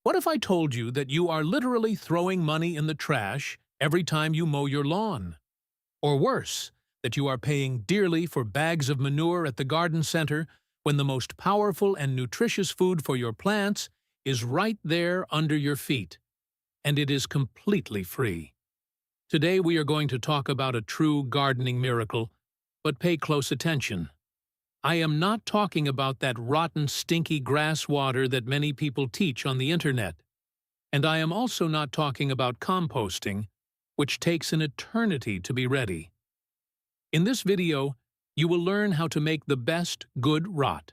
What if I told you that you are literally throwing money in the trash every time you mow your lawn? Or worse, that you are paying dearly for bags of manure at the garden center when the most powerful and nutritious food for your plants is right there under your feet, and it is completely free. Today we are going to talk about a true gardening miracle, but pay close attention. I am not talking about that rotten, stinky grass water that many people teach on the internet. And I am also not talking about composting, which takes an eternity to be ready. In this video, you will learn how to make the best good rot,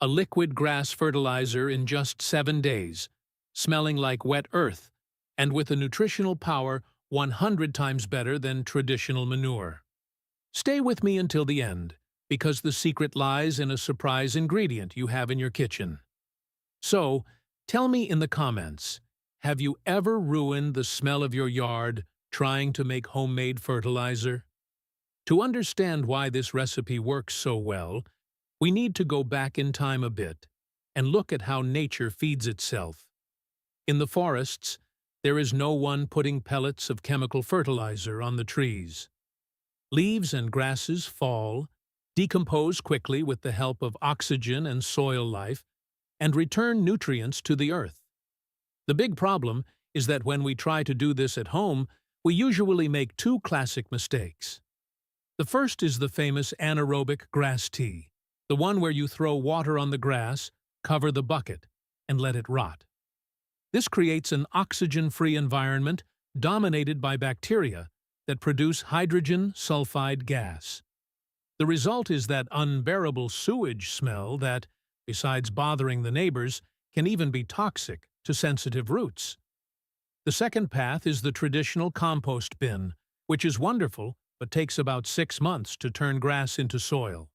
a liquid grass fertilizer in just 7 days, smelling like wet earth, and with a nutritional power 100 times better than traditional manure. Stay with me until the end, because the secret lies in a surprise ingredient you have in your kitchen. So, tell me in the comments, have you ever ruined the smell of your yard trying to make homemade fertilizer? To understand why this recipe works so well, we need to go back in time a bit and look at how nature feeds itself. In the forests, there is no one putting pellets of chemical fertilizer on the trees. Leaves and grasses fall, decompose quickly with the help of oxygen and soil life, and return nutrients to the earth. The big problem is that when we try to do this at home, we usually make two classic mistakes. The first is the famous anaerobic grass tea, the one where you throw water on the grass, cover the bucket, and let it rot. This creates an oxygen-free environment dominated by bacteria that produce hydrogen sulfide gas. The result is that unbearable sewage smell that, besides bothering the neighbors, can even be toxic to sensitive roots. The second path is the traditional compost bin, which is wonderful but takes about 6 months to turn grass into soil.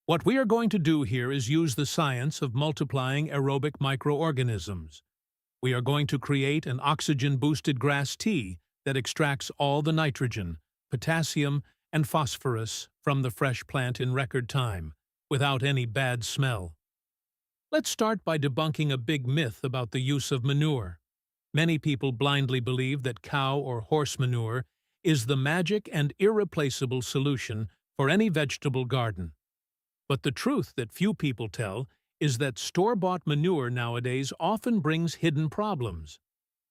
What we are going to do here is use the science of multiplying aerobic microorganisms. We are going to create an oxygen-boosted grass tea that extracts all the nitrogen, potassium, and phosphorus from the fresh plant in record time, without any bad smell. Let's start by debunking a big myth about the use of manure. Many people blindly believe that cow or horse manure is the magic and irreplaceable solution for any vegetable garden. But the truth that few people tell is that store-bought manure nowadays often brings hidden problems.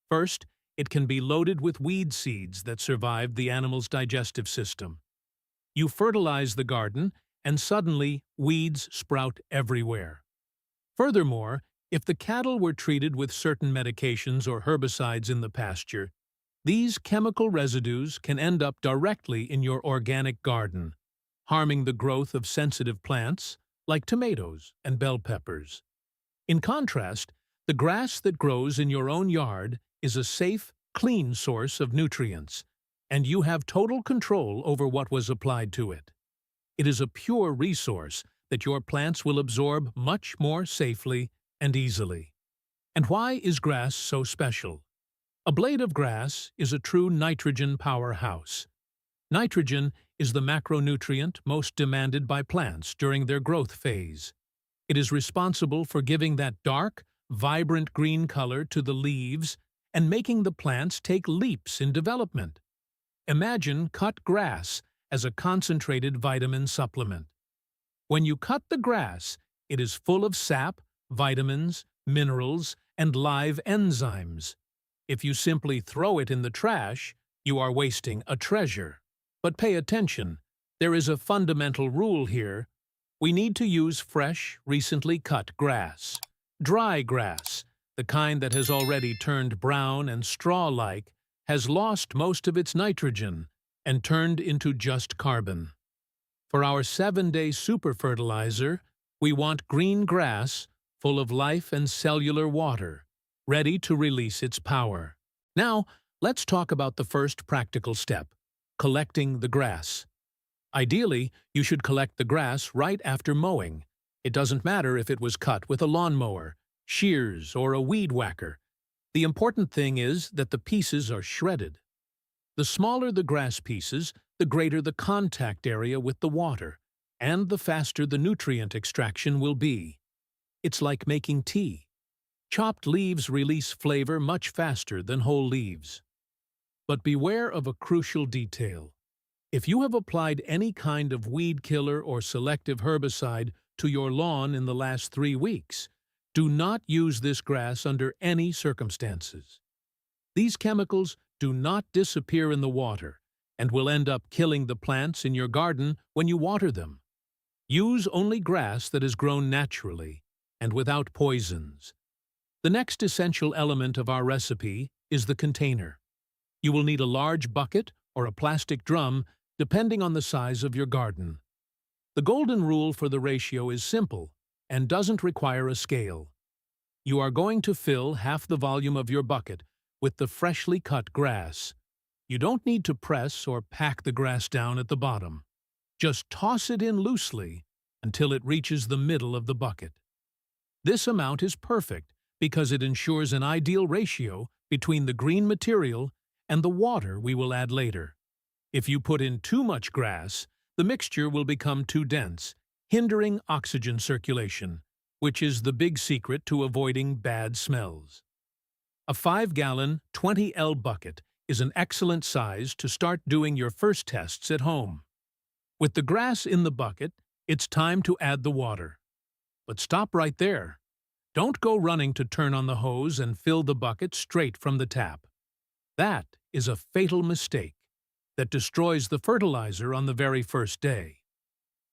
First, it can be loaded with weed seeds that survived the animal's digestive system. You fertilize the garden, and suddenly weeds sprout everywhere. Furthermore, if the cattle were treated with certain medications or herbicides in the pasture, these chemical residues can end up directly in your organic garden, harming the growth of sensitive plants like tomatoes and bell peppers. In contrast, the grass that grows in your own yard is a safe, clean source of nutrients, and you have total control over what was applied to it. It is a pure resource that your plants will absorb much more safely and easily. And why is grass so special? A blade of grass is a true nitrogen powerhouse. Nitrogen is the macronutrient most demanded by plants during their growth phase. It is responsible for giving that dark, vibrant green color to the leaves and making the plants take leaps in development. Imagine cut grass as a concentrated vitamin supplement. When you cut the grass, it is full of sap, vitamins, minerals, and live enzymes. If you simply throw it in the trash, you are wasting a treasure. But pay attention, there is a fundamental rule here. We need to use fresh, recently cut grass. Dry grass, the kind that has already turned brown and straw-like, has lost most of its nitrogen and turned into just carbon. For our 7-day super fertilizer, we want green grass full of life and cellular water, ready to release its power. Now, let's talk about the first practical step, collecting the grass. Ideally, you should collect the grass right after mowing. It doesn't matter if it was cut with a lawnmower, shears, or a weed whacker. The important thing is that the pieces are shredded. The smaller the grass pieces, the greater the contact area with the water, and the faster the nutrient extraction will be. It's like making tea. Chopped leaves release flavor much faster than whole leaves. But beware of a crucial detail. If you have applied any kind of weed killer or selective herbicide to your lawn in the last 3 weeks, do not use this grass under any circumstances. These chemicals do not disappear in the water and will end up killing the plants in your garden when you water them. Use only grass that is grown naturally and without poisons. The next essential element of our recipe is the container. You will need a large bucket or a plastic drum, depending on the size of your garden. The golden rule for the ratio is simple and doesn't require a scale. You are going to fill half the volume of your bucket with the freshly cut grass. You don't need to press or pack the grass down at the bottom. Just toss it in loosely until it reaches the middle of the bucket. This amount is perfect because it ensures an ideal ratio between the green material and the water we will add later. If you put in too much grass, the mixture will become too dense, hindering oxygen circulation, which is the big secret to avoiding bad smells. A 5-gallon, 20L bucket is an excellent size to start doing your first tests at home. With the grass in the bucket, it's time to add the water. But stop right there. Don't go running to turn on the hose and fill the bucket straight from the tap. That is a fatal mistake that destroys the fertilizer on the very first day.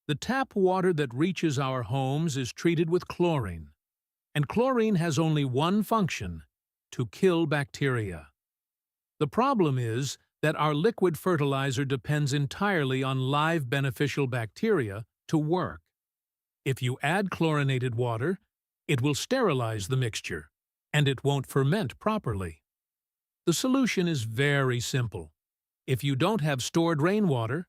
The tap water that reaches our homes is treated with chlorine, and chlorine has only one function: to kill bacteria. The problem is that our liquid fertilizer depends entirely on live beneficial bacteria to work. If you add chlorinated water, it will sterilize the mixture, and it won't ferment properly. The solution is very simple. If you don't have stored rainwater,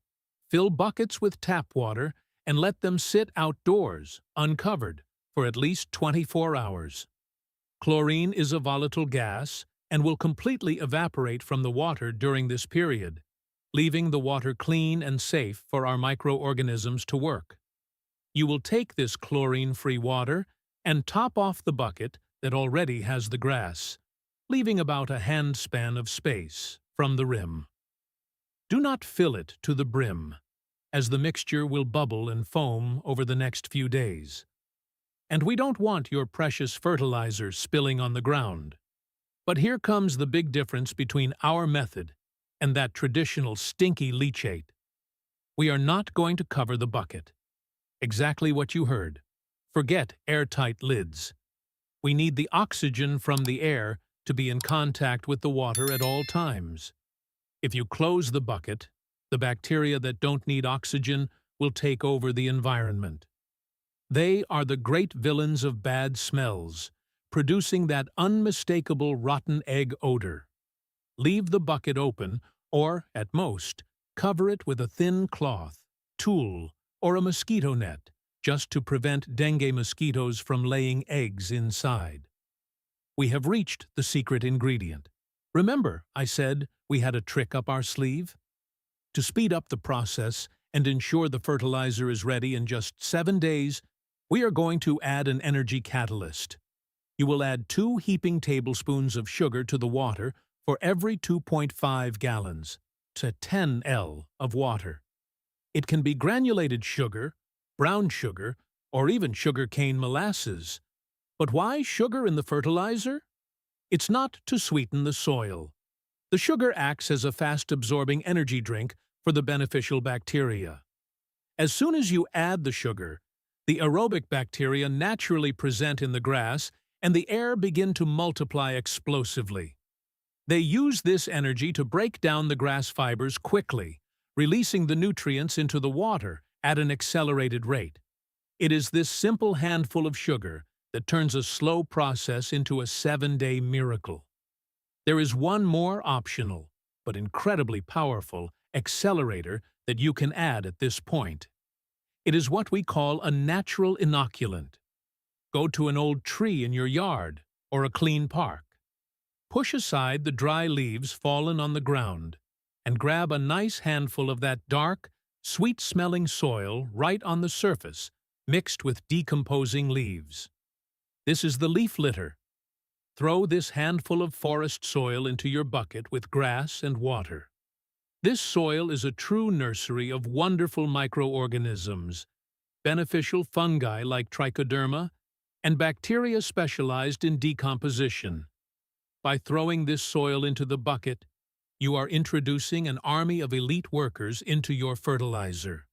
fill buckets with tap water and let them sit outdoors, uncovered, for at least 24 hours. Chlorine is a volatile gas and will completely evaporate from the water during this period, leaving the water clean and safe for our microorganisms to work. You will take this chlorine-free water and top off the bucket that already has the grass, leaving about a handspan of space from the rim. Do not fill it to the brim, as the mixture will bubble and foam over the next few days. And we don't want your precious fertilizer spilling on the ground. But here comes the big difference between our method and that traditional stinky leachate. We are not going to cover the bucket. Exactly what you heard. Forget airtight lids. We need the oxygen from the air to be in contact with the water at all times. If you close the bucket, the bacteria that don't need oxygen will take over the environment. They are the great villains of bad smells, producing that unmistakable rotten egg odor. Leave the bucket open, or, at most, cover it with a thin cloth, tulle, or a mosquito net, just to prevent dengue mosquitoes from laying eggs inside. We have reached the secret ingredient. Remember, I said we had a trick up our sleeve? To speed up the process and ensure the fertilizer is ready in just 7 days, we are going to add an energy catalyst. You will add 2 heaping tablespoons of sugar to the water for every 2.5 gallons, to 10 L of water. It can be granulated sugar, brown sugar, or even sugar cane molasses. But why sugar in the fertilizer? It's not to sweeten the soil. The sugar acts as a fast-absorbing energy drink for the beneficial bacteria. As soon as you add the sugar, the aerobic bacteria naturally present in the grass and the air begin to multiply explosively. They use this energy to break down the grass fibers quickly, releasing the nutrients into the water at an accelerated rate. It is this simple handful of sugar that turns a slow process into a 7-day miracle. There is one more optional, but incredibly powerful, accelerator that you can add at this point. It is what we call a natural inoculant. Go to an old tree in your yard or a clean park. Push aside the dry leaves fallen on the ground and grab a nice handful of that dark, sweet-smelling soil right on the surface, mixed with decomposing leaves. This is the leaf litter. Throw this handful of forest soil into your bucket with grass and water. This soil is a true nursery of wonderful microorganisms, beneficial fungi like trichoderma, and bacteria specialized in decomposition. By throwing this soil into the bucket, you are introducing an army of elite workers into your fertilizer.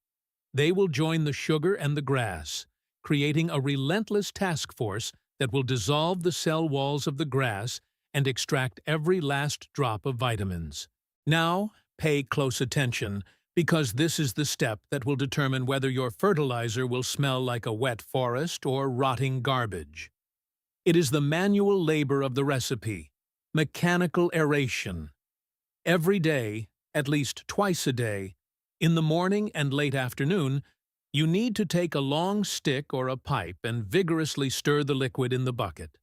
They will join the sugar and the grass, creating a relentless task force that will dissolve the cell walls of the grass and extract every last drop of vitamins. Now, pay close attention, because this is the step that will determine whether your fertilizer will smell like a wet forest or rotting garbage. It is the manual labor of the recipe, mechanical aeration. Every day, at least twice a day, in the morning and late afternoon, you need to take a long stick or a pipe and vigorously stir the liquid in the bucket.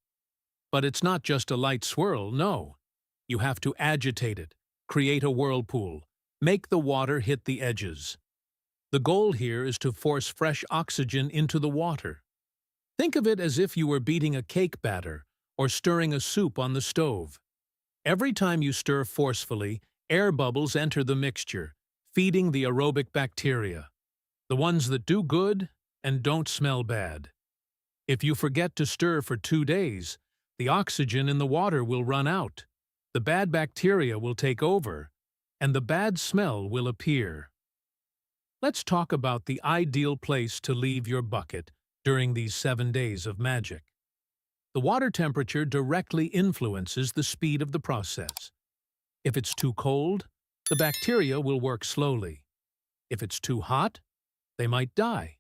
But it's not just a light swirl, no. You have to agitate it, create a whirlpool, make the water hit the edges. The goal here is to force fresh oxygen into the water. Think of it as if you were beating a cake batter or stirring a soup on the stove. Every time you stir forcefully, air bubbles enter the mixture, feeding the aerobic bacteria, the ones that do good and don't smell bad. If you forget to stir for 2 days, the oxygen in the water will run out, the bad bacteria will take over, and the bad smell will appear. Let's talk about the ideal place to leave your bucket during these 7 days of magic. The water temperature directly influences the speed of the process. If it's too cold, the bacteria will work slowly. If it's too hot, they might die.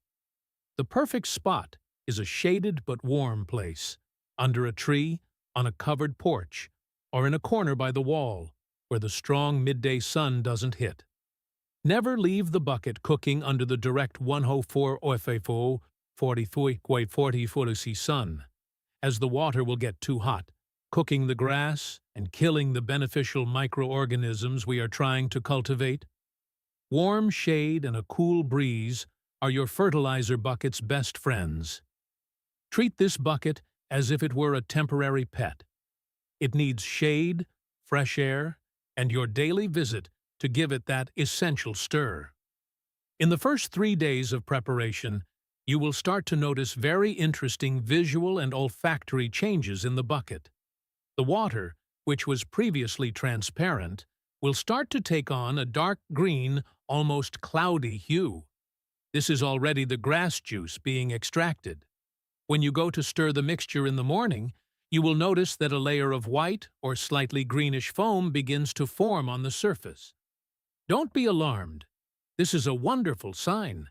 The perfect spot is a shaded but warm place, under a tree, on a covered porch, or in a corner by the wall, where the strong midday sun doesn't hit. Never leave the bucket cooking under the direct 104 OFFO 40 sun, as the water will get too hot, cooking the grass and killing the beneficial microorganisms we are trying to cultivate. Warm shade and a cool breeze are your fertilizer bucket's best friends. Treat this bucket as if it were a temporary pet. It needs shade, fresh air, and your daily visit to give it that essential stir. In the first 3 days of preparation, you will start to notice very interesting visual and olfactory changes in the bucket. The water, which was previously transparent, will start to take on a dark green, almost cloudy hue. This is already the grass juice being extracted. When you go to stir the mixture in the morning, you will notice that a layer of white or slightly greenish foam begins to form on the surface. Don't be alarmed. This is a wonderful sign.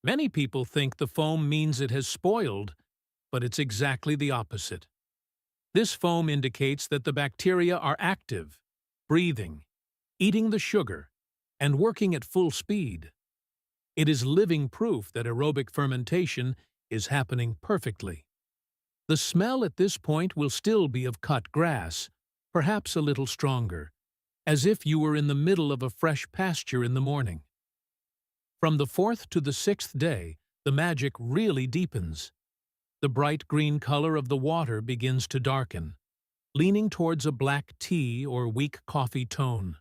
Many people think the foam means it has spoiled, but it's exactly the opposite. This foam indicates that the bacteria are active, breathing, eating the sugar, and working at full speed. It is living proof that aerobic fermentation is happening perfectly. The smell at this point will still be of cut grass, perhaps a little stronger, as if you were in the middle of a fresh pasture in the morning. From the 4th to the 6th day, the magic really deepens. The bright green color of the water begins to darken, leaning towards a black tea or weak coffee tone.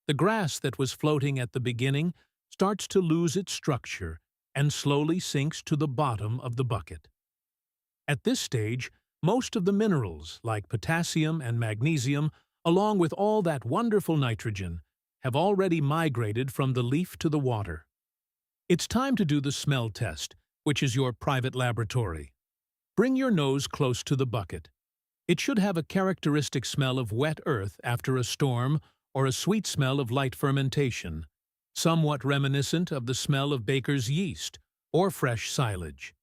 The grass that was floating at the beginning starts to lose its structure and slowly sinks to the bottom of the bucket. At this stage, most of the minerals, like potassium and magnesium, along with all that wonderful nitrogen, have already migrated from the leaf to the water. It's time to do the smell test, which is your private laboratory. Bring your nose close to the bucket. It should have a characteristic smell of wet earth after a storm or a sweet smell of light fermentation, somewhat reminiscent of the smell of baker's yeast or fresh silage.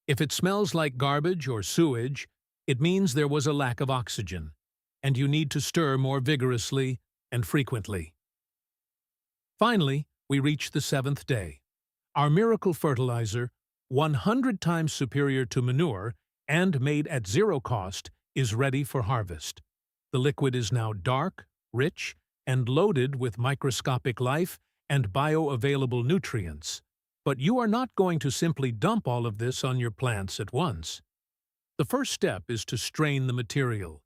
If it smells like garbage or sewage, it means there was a lack of oxygen, and you need to stir more vigorously and frequently. Finally, we reach the 7th day. Our miracle fertilizer, 100 times superior to manure and made at zero cost, is ready for harvest. The liquid is now dark, rich, and loaded with microscopic life and bioavailable nutrients. But you are not going to simply dump all of this on your plants at once. The first step is to strain the material.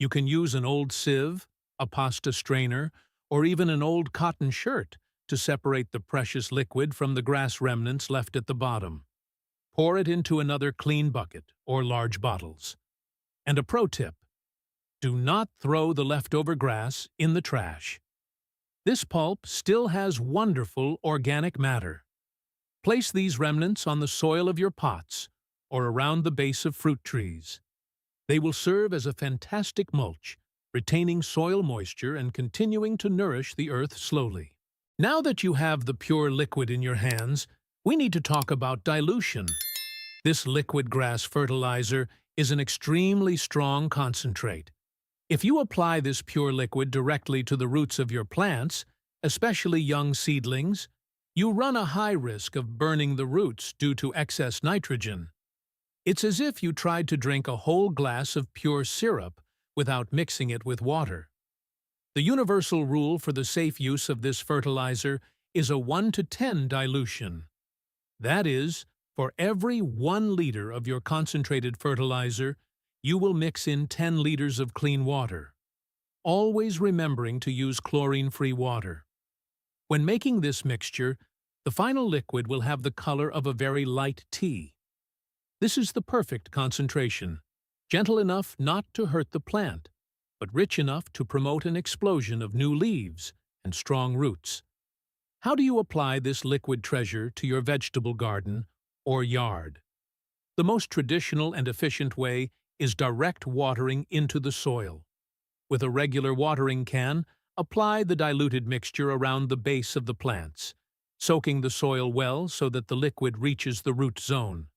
You can use an old sieve, a pasta strainer, or even an old cotton shirt to separate the precious liquid from the grass remnants left at the bottom. Pour it into another clean bucket or large bottles. And a pro tip: do not throw the leftover grass in the trash. This pulp still has wonderful organic matter. Place these remnants on the soil of your pots or around the base of fruit trees. They will serve as a fantastic mulch, retaining soil moisture and continuing to nourish the earth slowly. Now that you have the pure liquid in your hands, we need to talk about dilution. This liquid grass fertilizer is an extremely strong concentrate. If you apply this pure liquid directly to the roots of your plants, especially young seedlings, you run a high risk of burning the roots due to excess nitrogen. It's as if you tried to drink a whole glass of pure syrup without mixing it with water. The universal rule for the safe use of this fertilizer is a 1-to-10 dilution. That is, for every 1 liter of your concentrated fertilizer, you will mix in 10 liters of clean water, always remembering to use chlorine-free water. When making this mixture, the final liquid will have the color of a very light tea. This is the perfect concentration, gentle enough not to hurt the plant, but rich enough to promote an explosion of new leaves and strong roots. How do you apply this liquid treasure to your vegetable garden or yard? The most traditional and efficient way is direct watering into the soil. With a regular watering can, apply the diluted mixture around the base of the plants, soaking the soil well so that the liquid reaches the root zone.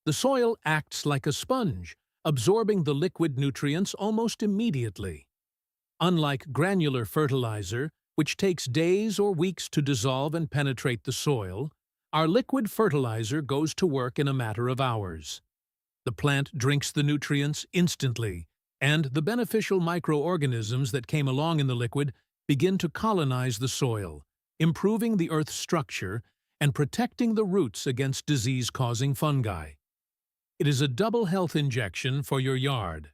The soil acts like a sponge, absorbing the liquid nutrients almost immediately. Unlike granular fertilizer, which takes days or weeks to dissolve and penetrate the soil, our liquid fertilizer goes to work in a matter of hours. The plant drinks the nutrients instantly, and the beneficial microorganisms that came along in the liquid begin to colonize the soil, improving the earth's structure and protecting the roots against disease-causing fungi. It is a double health injection for your yard.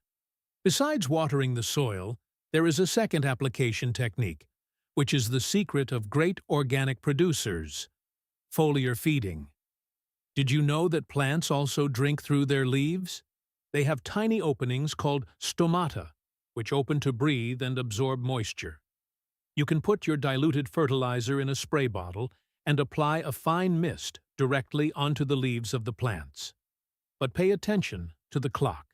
Besides watering the soil, there is a second application technique, which is the secret of great organic producers: foliar feeding. Did you know that plants also drink through their leaves? They have tiny openings called stomata, which open to breathe and absorb moisture. You can put your diluted fertilizer in a spray bottle and apply a fine mist directly onto the leaves of the plants. But pay attention to the clock.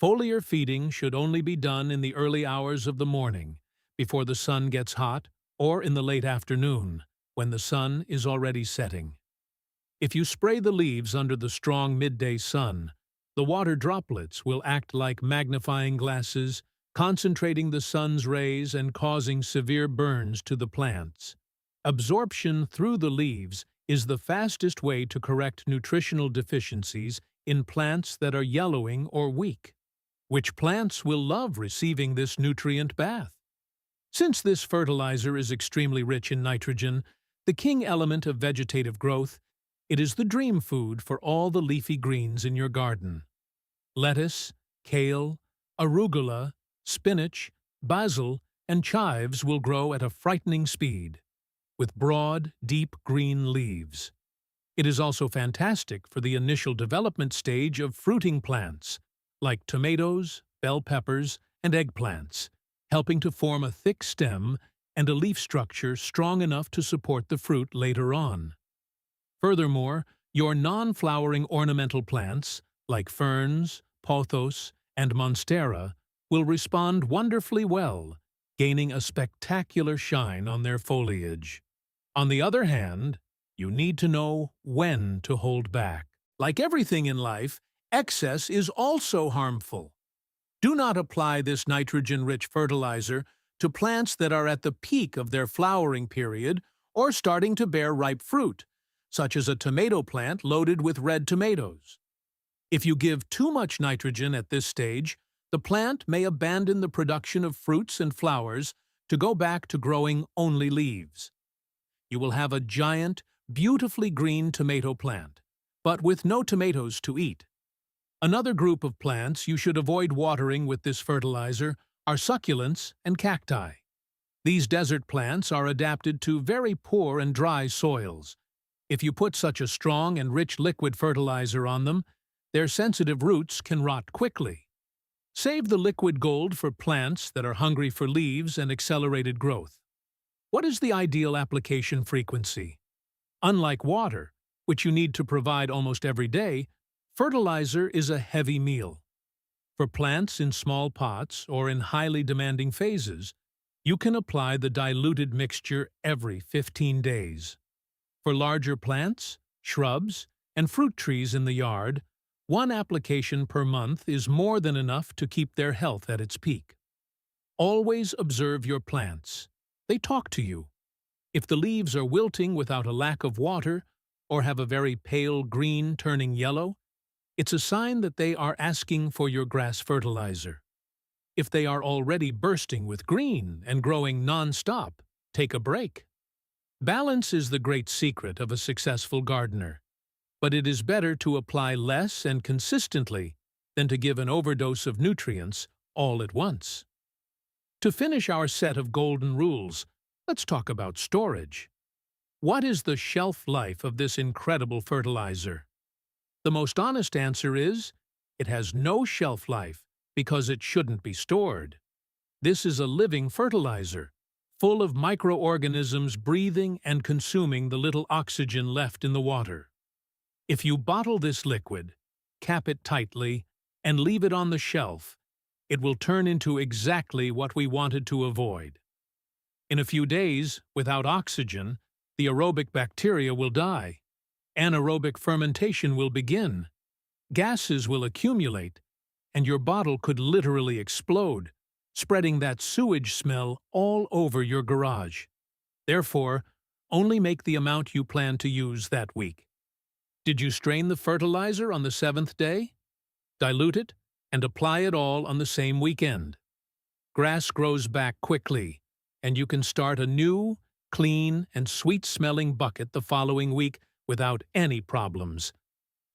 Foliar feeding should only be done in the early hours of the morning, before the sun gets hot, or in the late afternoon, when the sun is already setting. If you spray the leaves under the strong midday sun, the water droplets will act like magnifying glasses, concentrating the sun's rays and causing severe burns to the plants. Absorption through the leaves is the fastest way to correct nutritional deficiencies in plants that are yellowing or weak. Which plants will love receiving this nutrient bath? Since this fertilizer is extremely rich in nitrogen, the king element of vegetative growth, it is the dream food for all the leafy greens in your garden. Lettuce, kale, arugula, spinach, basil, and chives will grow at a frightening speed, with broad, deep green leaves. It is also fantastic for the initial development stage of fruiting plants, like tomatoes, bell peppers, and eggplants, helping to form a thick stem and a leaf structure strong enough to support the fruit later on. Furthermore, your non-flowering ornamental plants, like ferns, pothos, and monstera, will respond wonderfully well, gaining a spectacular shine on their foliage. On the other hand, you need to know when to hold back. Like everything in life, excess is also harmful. Do not apply this nitrogen-rich fertilizer to plants that are at the peak of their flowering period or starting to bear ripe fruit, such as a tomato plant loaded with red tomatoes. If you give too much nitrogen at this stage, the plant may abandon the production of fruits and flowers to go back to growing only leaves. You will have a giant, beautifully green tomato plant, but with no tomatoes to eat. Another group of plants you should avoid watering with this fertilizer are succulents and cacti. These desert plants are adapted to very poor and dry soils. If you put such a strong and rich liquid fertilizer on them, their sensitive roots can rot quickly. Save the liquid gold for plants that are hungry for leaves and accelerated growth. What is the ideal application frequency? Unlike water, which you need to provide almost every day, fertilizer is a heavy meal. For plants in small pots or in highly demanding phases, you can apply the diluted mixture every 15 days. For larger plants, shrubs, and fruit trees in the yard, one application per month is more than enough to keep their health at its peak. Always observe your plants. They talk to you. If the leaves are wilting without a lack of water or have a very pale green turning yellow, it's a sign that they are asking for your grass fertilizer. If they are already bursting with green and growing non-stop, take a break. Balance is the great secret of a successful gardener, but it is better to apply less and consistently than to give an overdose of nutrients all at once. To finish our set of golden rules, let's talk about storage. What is the shelf life of this incredible fertilizer? The most honest answer is, it has no shelf life because it shouldn't be stored. This is a living fertilizer, full of microorganisms breathing and consuming the little oxygen left in the water. If you bottle this liquid, cap it tightly, and leave it on the shelf, it will turn into exactly what we wanted to avoid. In a few days, without oxygen, the aerobic bacteria will die. Anaerobic fermentation will begin. Gases will accumulate, and your bottle could literally explode, spreading that sewage smell all over your garage. Therefore, only make the amount you plan to use that week. Did you strain the fertilizer on the 7th day? Dilute it and apply it all on the same weekend. Grass grows back quickly, and you can start a new, clean, and sweet-smelling bucket the following week without any problems.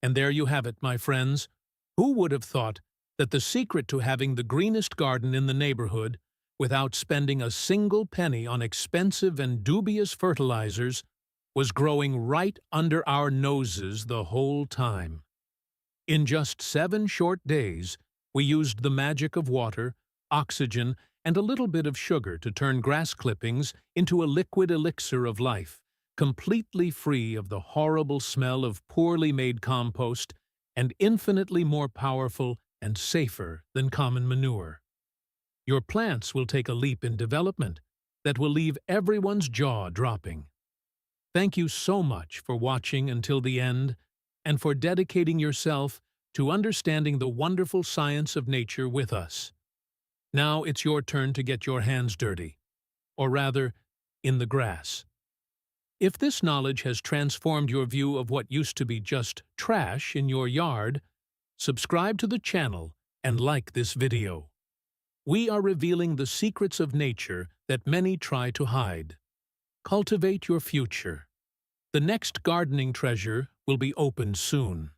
And there you have it, my friends. Who would have thought that the secret to having the greenest garden in the neighborhood without spending a single penny on expensive and dubious fertilizers was growing right under our noses the whole time? In just 7 short days, we used the magic of water, oxygen, and a little bit of sugar to turn grass clippings into a liquid elixir of life, completely free of the horrible smell of poorly made compost and infinitely more powerful and safer than common manure. Your plants will take a leap in development that will leave everyone's jaw dropping. Thank you so much for watching until the end and for dedicating yourself to understanding the wonderful science of nature with us. Now it's your turn to get your hands dirty, or rather, in the grass. If this knowledge has transformed your view of what used to be just trash in your yard, subscribe to the channel and like this video. We are revealing the secrets of nature that many try to hide. Cultivate your future. The next gardening treasure will be opened soon.